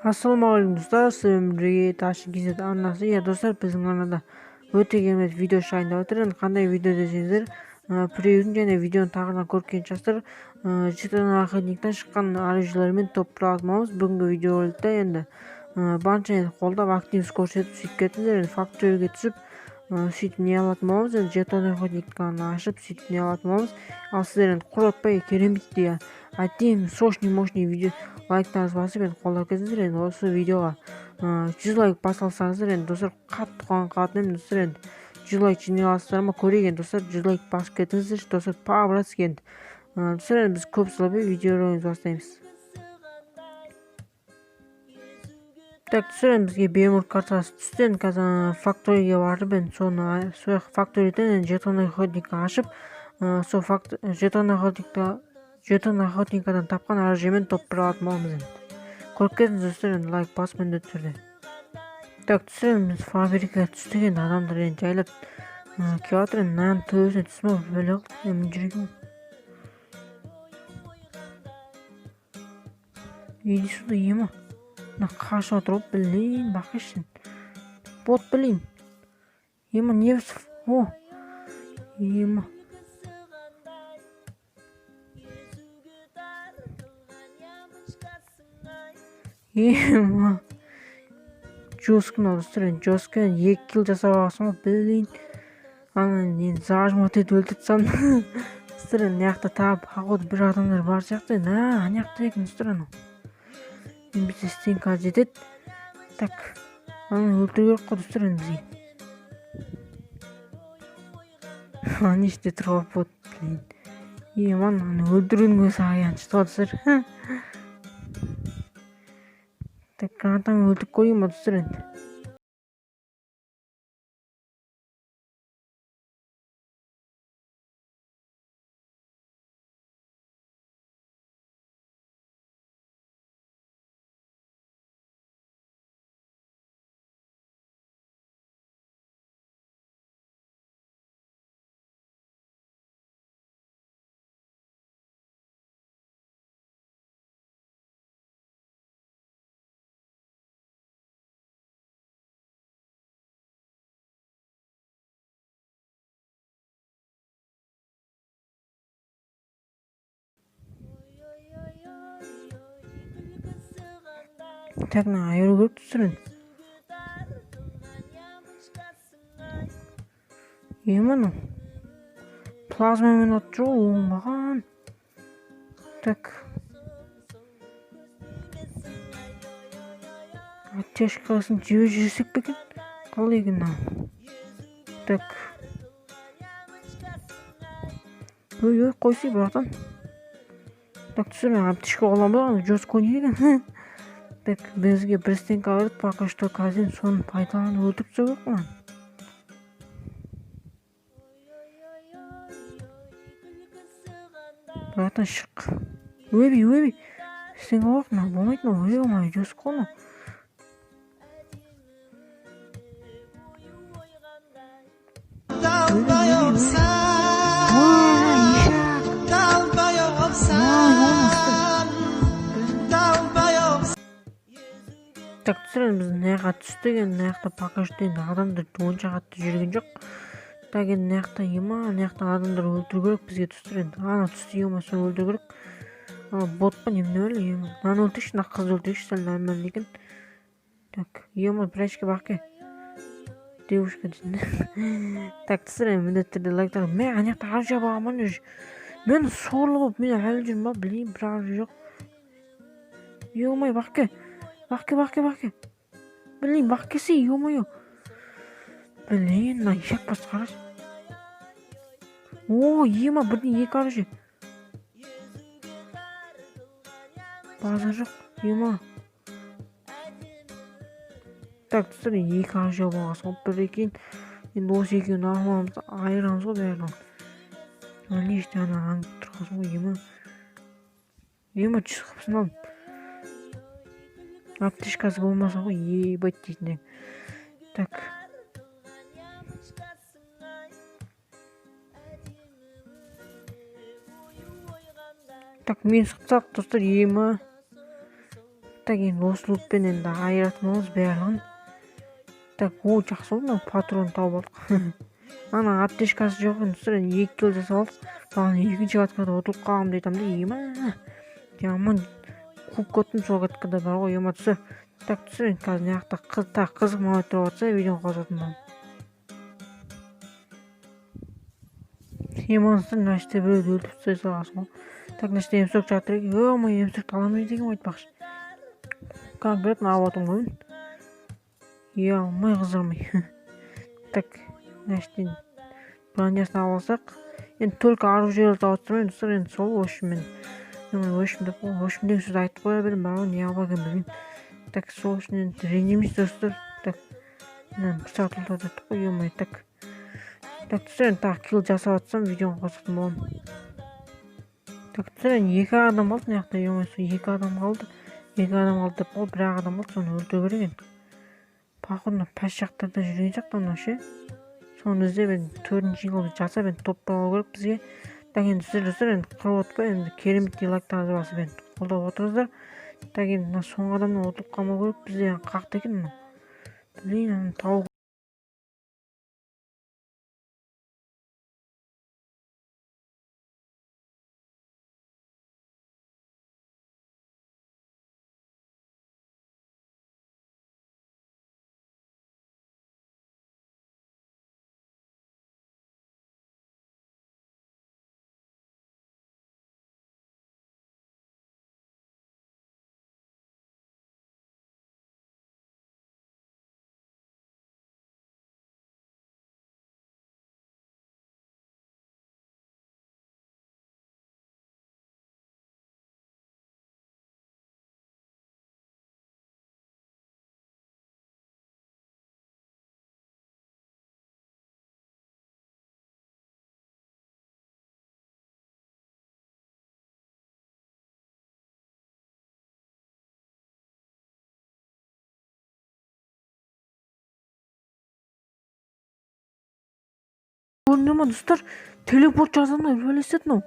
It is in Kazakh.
Ассалаумағалейкум достар, сіздермен бірге Ташин кз арнасы. Иә достар, біздің арнада өте керемет видео шығайындап отыр. Енді қандай видео десеңіздер, біреудің және видеоны тағыдан көрген жастар жетон охотниктан шыққан арыжылармен топ құра алмамыз. Бүгінгі видеороликте енді барынша қолдап активность көрсетіп сөйтіп кетіңіздер. Енді факторияға түсіп сөйтіп не алатын боламыз. Енді жетон охотниканы ашып сөйтіп не алатын боламыз. Ал сіздер енді құротпай керемет иә әттең сочный мощный видео лайктарыңыз басып енді қолдап кетіңіздер. Енді осы видеоға 100 лайк басалсаңыздар, енді достар қатты қуанып қалатын едім. Достар енді 100 лайк жинай аласыздар ма көрейік. Енді достар 100 лайк басып кетіңіздер достар, по-братски. Енді достар, енді біз көп сұрамай видеороликті бастаймыз. Так, достар, енді бізге бемурт картасы түсті. Енді қазір факторияға барып, енді соны сол факториядан енді жетон охотникті ашып, сол жетон охотникадан тапқан арыжымен топ құра алатын боламыз. Енді көріп кетіңіз достар, енді лайк басып міндетті түрде. Так, достар, енді біз фабрикаға түстік. енді адамдар енді жайлап келіп жатыр. енді мынаның төбесіне түспей бөле қылып мен жүрегім. Иди сюда, ема. Мына қашып отыр ғой, блин, бақишын. Бот, блин. Ема, Невцев. О, ема. Ема. Жоскин достар, енді Жоскин 2 килл жасап алғансың ғой, блин. Енді зажмот етіп өлтіртсам. Достар, енді мына тағы походу бір адамдар бар сияқты. Ана жақта екен достар, анау. Енді бізде стенка жетеді. Так, аны өлтіру керек қой достар, енді бізге. Аны іште тұрып бот, блин. Ема, аны өлтірудің өзі аянышты ғой достар. Так, гранатамен өлтіріп көрейін ба достар енді. Так, мына айыру керек достар енді. Ема, мынау плазмамен атып жүр ғой, оңбаған. Так, оттяжкасын жібе жүрсек пе екен? Қалай екен мынау? Так, ой, қойсай братан. Так, достар, мен аптечка қолданбай жоско не екен? Так, бізге бір стенка берді, пока что қазір соны пайдаланып өлтіріп тастау керек қой. Братан, шық. Өбей. Стенка жоқ, мынау болмайды, мынау. Ой, жоско мынау. Так, достар, біз мына жаққа түстік. енді мына жақта пока что енді адамдар онша қатты жүрген жоқ. Так, енді мына жақта ема, мына жақта адамдар өлтіру керек бізге достар. енді ана түсті, ема, соны өлтіру керек. Бот па немене өлі, ема. Мынаны өлтірші, мына қызды өлтірші, сәл нормально екен. Так, ема, бірашке бақке. Девушка дейін. Так, достар, енді міндетті түрде лайктар. Мен ана жақта аржа бағаман жүр. Мен сорлы болып, мен әлі жүрмін ба, блин, бір аржа жоқ. Ема, бақке. Бақке. Блин, бақкесі, ема. Блин, мына ешек бас қараш. О, ема, бірден 2 аржа. База жоқ, ема. Так, достар, 2 аржа болғасын ғой, бір екен. Енді осы екеуін алмамыз, айырамыз ғой бәрін. Не іште ана аңып тұрғасын ғой, ема. Ема, шығыпсын алып. Аптечкасы болмаса ғой, ебать дейтін. Так. Так, мен сұқтақ достар, ема. так енді осы лутпен енді айыратын боламыз барлығын. Так, жақсы болды, мына патрон тауып алдық. Ана аптешкасы жоқ енді достар, 2 килл жасап алдық. Бағана екінші каткада ұтылып қалғанымды айтамын да, ема. Жаман қуып көттім сол каткада бар ғой, ема достар. Так, достар, енді қазір мына жақта қызық момент тұрып жатса, видеоны қосатын боламын. Ема достар, мына жерде біреуді өлтіріп тастай салғансың ғой. Так, мына жерде емсок жатыр екен. Ема, емсокті аламайды екен айтпақшы. Конкретно алып отырмын ғой. Алмай қыздырмай. Так, мына жерден бронясын алып алсақ, енді только оружиелерді алып тұрмын достар, енді сол в общем деген сөзді айтып қоя беремін, бар ғой, не алып екен білмеймін. Так, сол үшін енді ренжімейсіз достар. Так, мына бір сағат ұлтатып қой, ема. Так, достар, енді тағы килл жасап жатсам, видеоны қосатын боламын. Так, достар, енді 2 адам қалды мына жақта, ема, 2 адам қалды. 2 адам қалды деп қой, 1 адам қалды, соны өлтіру керек енді. Походу пәс жақтарда жүрген сияқты мынау ше. Соны іздеп енді 4-ші голды жасап енді топ алу керек бізге. Так, енді достар, енді қырып отпай, енді керемет лайктарыңызды басып енді қолдап отырыңыздар. Так, енді мына соңғы адамнан ұтылып қалмау керек бізде. Қақта екен мынау. Блин, тауық. Көрдіңдер ма достар, телепорт жасадым, өлесет мынау.